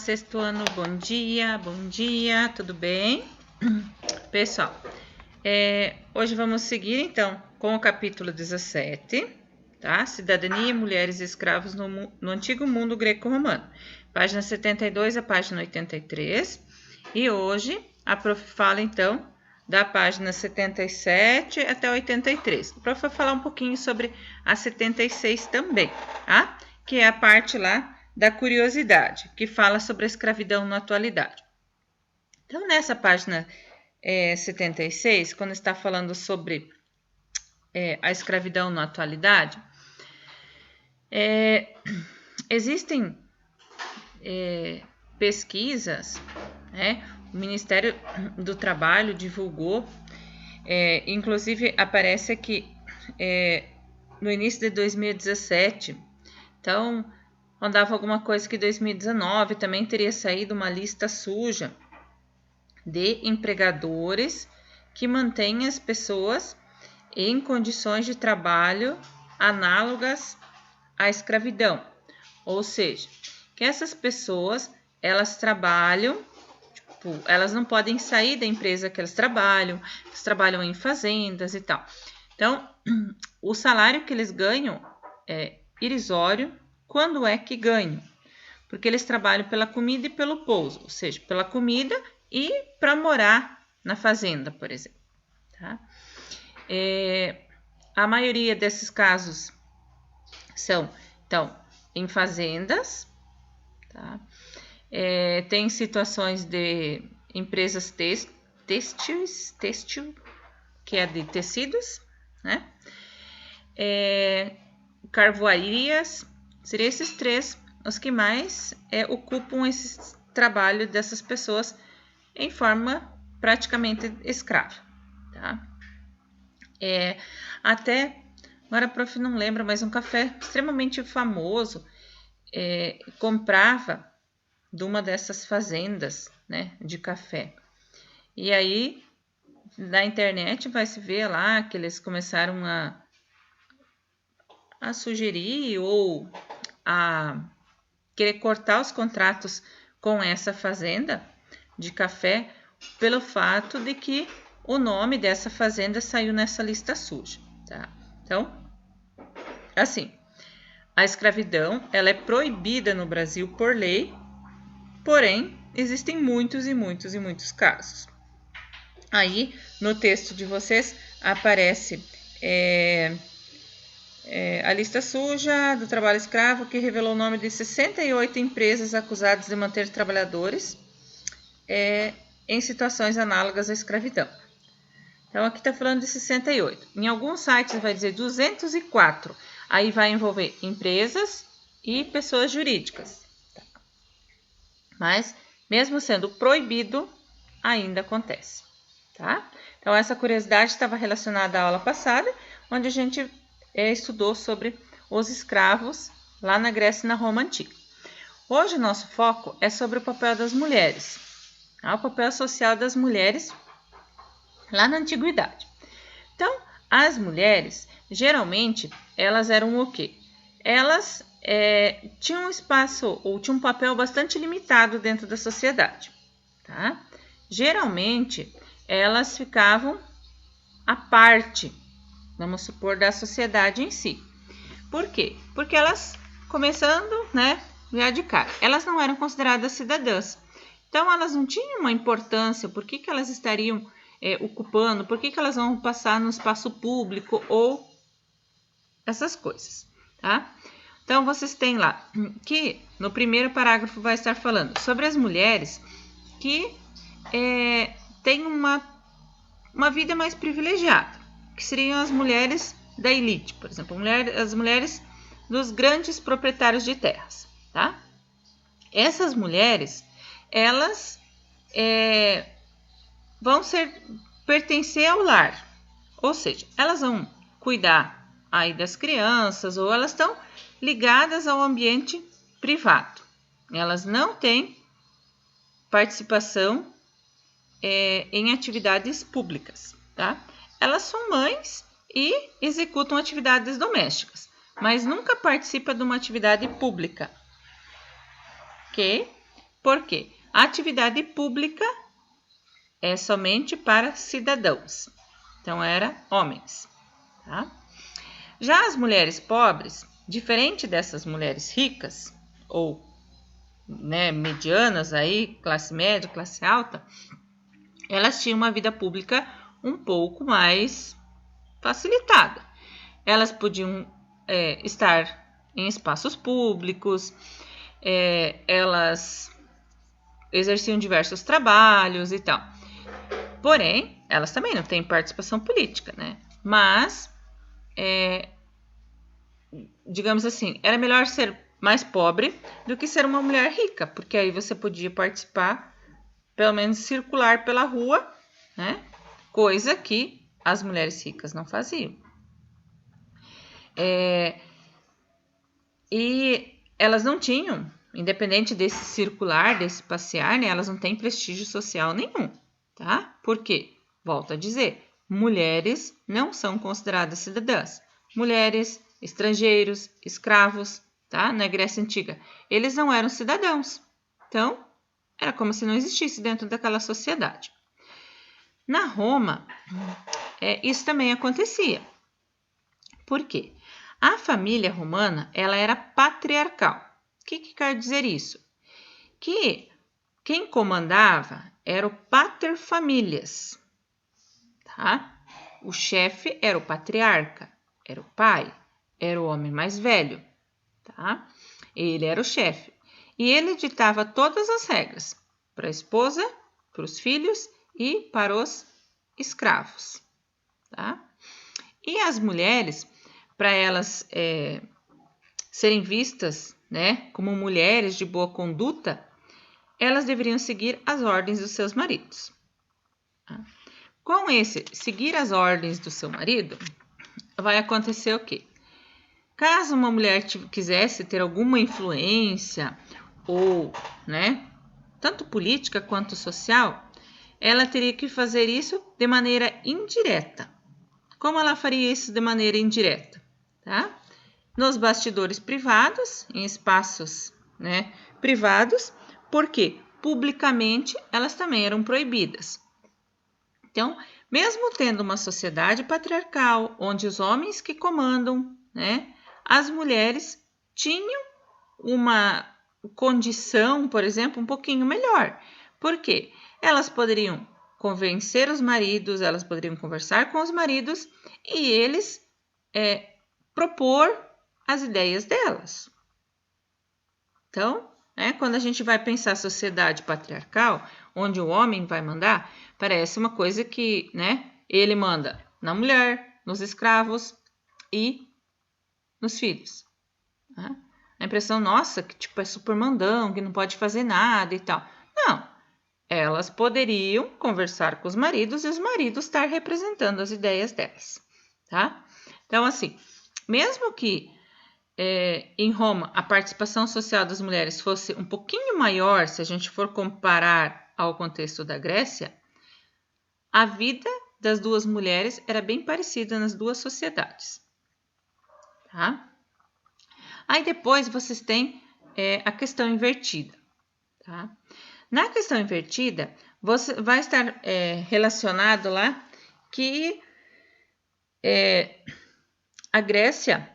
sexto ano, bom dia, tudo bem? Pessoal, hoje vamos seguir então com o capítulo 17, tá? Cidadania, mulheres e escravos no antigo mundo greco-romano, página 72 a página 83, e hoje a prof fala então da página 77 até 83. A prof vai falar um pouquinho sobre a 76 também, tá? Que é a parte lá da curiosidade, que fala sobre a escravidão na atualidade. Então, nessa página 76, quando está falando sobre a escravidão na atualidade, existem pesquisas, né? O Ministério do Trabalho divulgou, inclusive aparece aqui no início de 2017, então andava alguma coisa que 2019 também teria saído uma lista suja de empregadores que mantêm as pessoas em condições de trabalho análogas à escravidão. Ou seja, que essas pessoas, elas trabalham, elas não podem sair da empresa que elas trabalham em fazendas e tal. Então, o salário que eles ganham é irrisório. Quando é que ganham? Porque eles trabalham pela comida e pelo pouso, ou seja, pela comida e para morar na fazenda, por exemplo. Tá? A maioria desses casos são, então, em fazendas, tá? Tem situações de empresas têxtil, que é de tecidos, né? Carvoarias, seriam esses três os que mais ocupam esse trabalho dessas pessoas em forma praticamente escrava, tá? Até, agora a prof não lembra, mas um café extremamente famoso comprava de uma dessas fazendas, né, de café. E aí, na internet vai se ver lá que eles começaram a sugerir ou a querer cortar os contratos com essa fazenda de café pelo fato de que o nome dessa fazenda saiu nessa lista suja, tá? Então, assim, a escravidão, ela é proibida no Brasil por lei, porém, existem muitos casos. Aí, no texto de vocês, aparece a lista suja do trabalho escravo, que revelou o nome de 68 empresas acusadas de manter trabalhadores em situações análogas à escravidão. Então, aqui está falando de 68. Em alguns sites vai dizer 204. Aí vai envolver empresas e pessoas jurídicas. Mas, mesmo sendo proibido, ainda acontece. Tá? Então, essa curiosidade estava relacionada à aula passada, onde a gente estudou sobre os escravos lá na Grécia e na Roma Antiga. Hoje, o nosso foco é sobre o papel das mulheres, o papel social das mulheres lá na Antiguidade. Então, as mulheres, geralmente, elas eram o quê? Elas tinham um espaço ou tinham um papel bastante limitado dentro da sociedade. Tá? Geralmente, elas ficavam à parte, vamos supor, da sociedade em si. Por quê? Porque elas, começando, né, já de cara, elas não eram consideradas cidadãs. Então, elas não tinham uma importância, por que elas estariam ocupando, por que elas vão passar no espaço público ou essas coisas, tá? Então, vocês têm lá que no primeiro parágrafo vai estar falando sobre as mulheres que têm uma vida mais privilegiada, que seriam as mulheres da elite, por exemplo, as mulheres dos grandes proprietários de terras, tá? Essas mulheres, elas vão pertencer ao lar, ou seja, elas vão cuidar aí das crianças ou elas estão ligadas ao ambiente privado. Elas não têm participação em atividades públicas, tá? Elas são mães e executam atividades domésticas, mas nunca participam de uma atividade pública, ok? Por quê? A atividade pública é somente para cidadãos. Então, era homens. Tá? Já as mulheres pobres, diferente dessas mulheres ricas, ou medianas, aí, classe média, classe alta, elas tinham uma vida pública um pouco mais facilitada. Elas podiam estar em espaços públicos, elas exerciam diversos trabalhos e tal. Porém, elas também não têm participação política, né? Mas, digamos assim, era melhor ser mais pobre do que ser uma mulher rica, porque aí você podia participar, pelo menos circular pela rua, né? Coisa que as mulheres ricas não faziam. E elas não tinham, independente desse circular, desse passear, né? Elas não têm prestígio social nenhum, tá? Por quê? Volto a dizer, mulheres não são consideradas cidadãs. Mulheres, estrangeiros, escravos, tá? Na Grécia Antiga, eles não eram cidadãos. Então, era como se não existisse dentro daquela sociedade. Na Roma, isso também acontecia. Por quê? A família romana, ela era patriarcal. O que quer dizer isso? Que quem comandava era o pater familias, tá? O chefe era o patriarca, era o pai, era o homem mais velho, tá? Ele era o chefe. E ele ditava todas as regras para a esposa, para os filhos e para os escravos, tá? E as mulheres, para elas serem vistas, né, como mulheres de boa conduta, elas deveriam seguir as ordens dos seus maridos. Com esse seguir as ordens do seu marido, vai acontecer o quê? Caso uma mulher quisesse ter alguma influência ou, né, tanto política quanto social, ela teria que fazer isso de maneira indireta. Como ela faria isso de maneira indireta? Tá? Nos bastidores privados, em espaços, né, privados, porque publicamente elas também eram proibidas. Então, mesmo tendo uma sociedade patriarcal, onde os homens que comandam, né, as mulheres tinham uma condição, por exemplo, um pouquinho melhor. Por quê? Elas poderiam convencer os maridos, elas poderiam conversar com os maridos e eles propor as ideias delas. Então, quando a gente vai pensar sociedade patriarcal, onde o homem vai mandar, parece uma coisa que, né, ele manda na mulher, nos escravos e nos filhos. Né? A impressão, nossa, que tipo é super mandão, que não pode fazer nada e tal. Não, elas poderiam conversar com os maridos e os maridos estar representando as ideias delas, tá? Então, assim, mesmo que em Roma a participação social das mulheres fosse um pouquinho maior, se a gente for comparar ao contexto da Grécia, a vida das duas mulheres era bem parecida nas duas sociedades, tá? Aí depois vocês têm a questão invertida, tá? Na questão invertida, você vai estar relacionado lá que a Grécia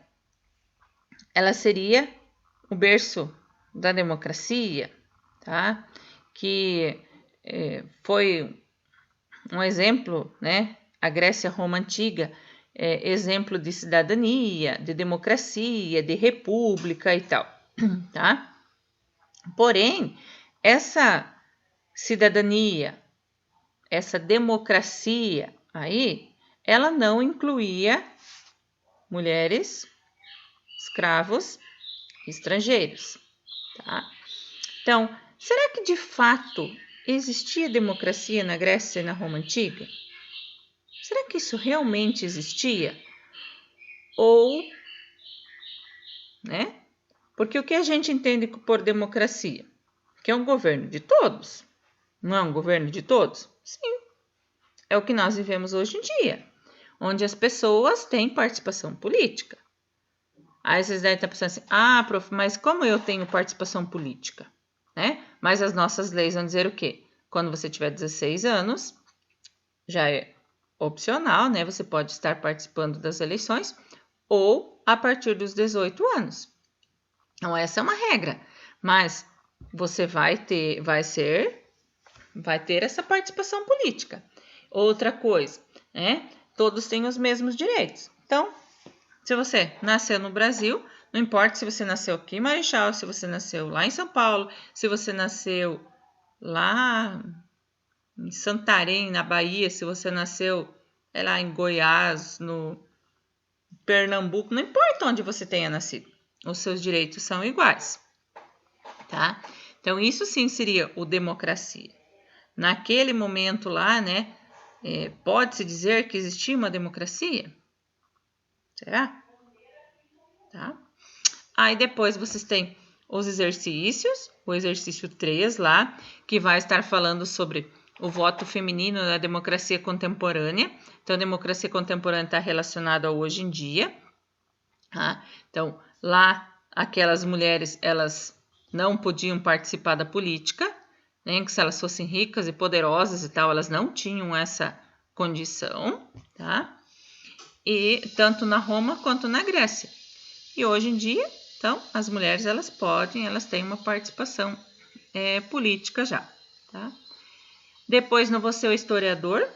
ela seria o berço da democracia, tá? Que foi um exemplo, né? A Grécia-Roma antiga, exemplo de cidadania, de democracia, de república e tal, tá? Porém, essa cidadania, essa democracia aí, ela não incluía mulheres, escravos, estrangeiros, tá? Então, será que de fato existia democracia na Grécia e na Roma antiga? Será que isso realmente existia? Ou, né? Porque o que a gente entende por democracia? Que é um governo de todos. Não é um governo de todos? Sim. É o que nós vivemos hoje em dia, onde as pessoas têm participação política. Aí vocês devem estar pensando assim, prof, mas como eu tenho participação política? Né? Mas as nossas leis vão dizer o quê? Quando você tiver 16 anos, já é opcional, né? Você pode estar participando das eleições ou a partir dos 18 anos. Então, essa é uma regra, mas você vai ter essa participação política. Outra coisa, né? Todos têm os mesmos direitos. Então, se você nasceu no Brasil, não importa se você nasceu aqui em Marechal, se você nasceu lá em São Paulo, se você nasceu lá em Santarém, na Bahia, se você nasceu lá em Goiás, no Pernambuco, não importa onde você tenha nascido, os seus direitos são iguais, tá? Então, isso sim seria o democracia. Naquele momento lá, né, pode-se dizer que existia uma democracia? Será? Tá? Aí depois vocês têm os exercícios, o exercício 3 lá, que vai estar falando sobre o voto feminino na democracia contemporânea. Então, a democracia contemporânea está relacionada ao hoje em dia. Tá? Então, lá, aquelas mulheres, elas não podiam participar da política, né? Que se elas fossem ricas e poderosas e tal, elas não tinham essa condição, tá? E tanto na Roma quanto na Grécia. E hoje em dia, então, as mulheres, elas têm uma participação política já, tá? Depois, no Você é o Historiador,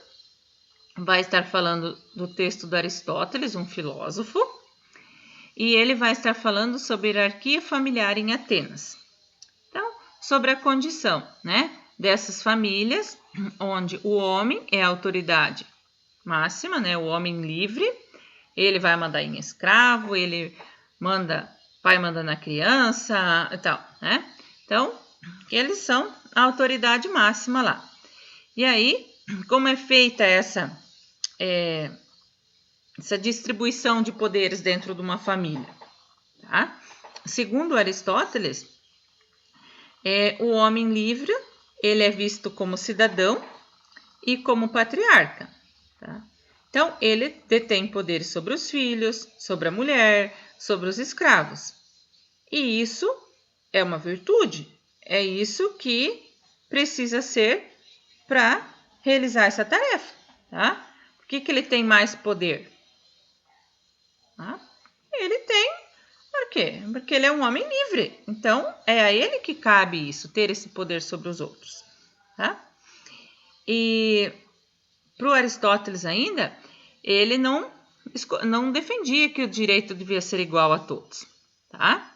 vai estar falando do texto do Aristóteles, um filósofo, e ele vai estar falando sobre hierarquia familiar em Atenas. Então, sobre a condição, né, dessas famílias, onde o homem é a autoridade máxima, né, o homem livre, ele vai mandar em escravo, pai manda na criança e tal, né? Então, eles são a autoridade máxima lá. E aí, como é feita essa distribuição de poderes dentro de uma família? Tá? Segundo Aristóteles, o homem livre, ele é visto como cidadão e como patriarca. Tá? Então, ele detém poderes sobre os filhos, sobre a mulher, sobre os escravos. E isso é uma virtude. É isso que precisa ser para realizar essa tarefa. Tá? Por que ele tem mais poder? Tá? Ele tem. Por quê? Porque ele é um homem livre. Então, é a ele que cabe isso, ter esse poder sobre os outros. Tá? E para o Aristóteles ainda, ele não defendia que o direito devia ser igual a todos. Tá?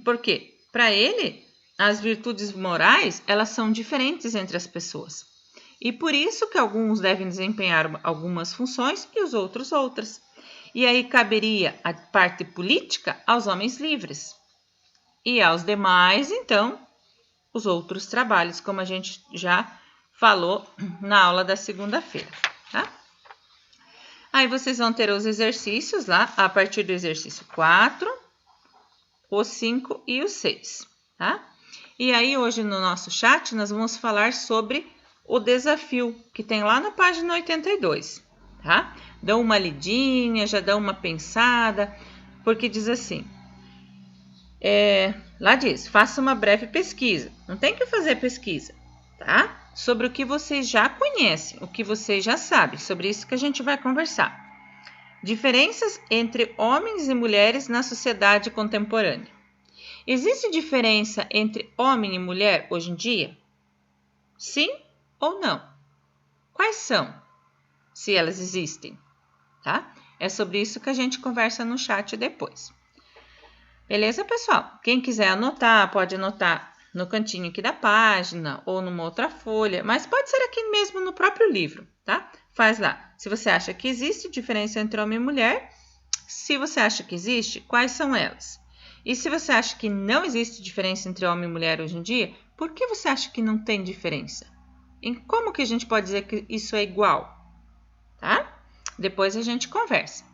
Por quê? Para ele, as virtudes morais, elas são diferentes entre as pessoas. E por isso que alguns devem desempenhar algumas funções e os outros outras. E aí caberia a parte política aos homens livres. E aos demais, então, os outros trabalhos, como a gente já falou na aula da segunda-feira. Tá? Aí vocês vão ter os exercícios lá, a partir do exercício 4, o 5 e o 6. Tá? E aí hoje no nosso chat nós vamos falar sobre o desafio que tem lá na página 82. Tá? Dão uma lidinha, já dão uma pensada, porque diz assim, lá diz, faça uma breve pesquisa, não tem que fazer pesquisa, tá? Sobre o que vocês já conhecem, o que vocês já sabem, sobre isso que a gente vai conversar. Diferenças entre homens e mulheres na sociedade contemporânea. Existe diferença entre homem e mulher hoje em dia? Sim ou não? Quais são, se elas existem? Tá? É sobre isso que a gente conversa no chat depois. Beleza, pessoal? Quem quiser anotar, pode anotar no cantinho aqui da página ou numa outra folha, mas pode ser aqui mesmo no próprio livro, tá? Faz lá. Se você acha que existe diferença entre homem e mulher, se você acha que existe, quais são elas? E se você acha que não existe diferença entre homem e mulher hoje em dia, por que você acha que não tem diferença? E como que a gente pode dizer que isso é igual? Tá? Depois a gente conversa.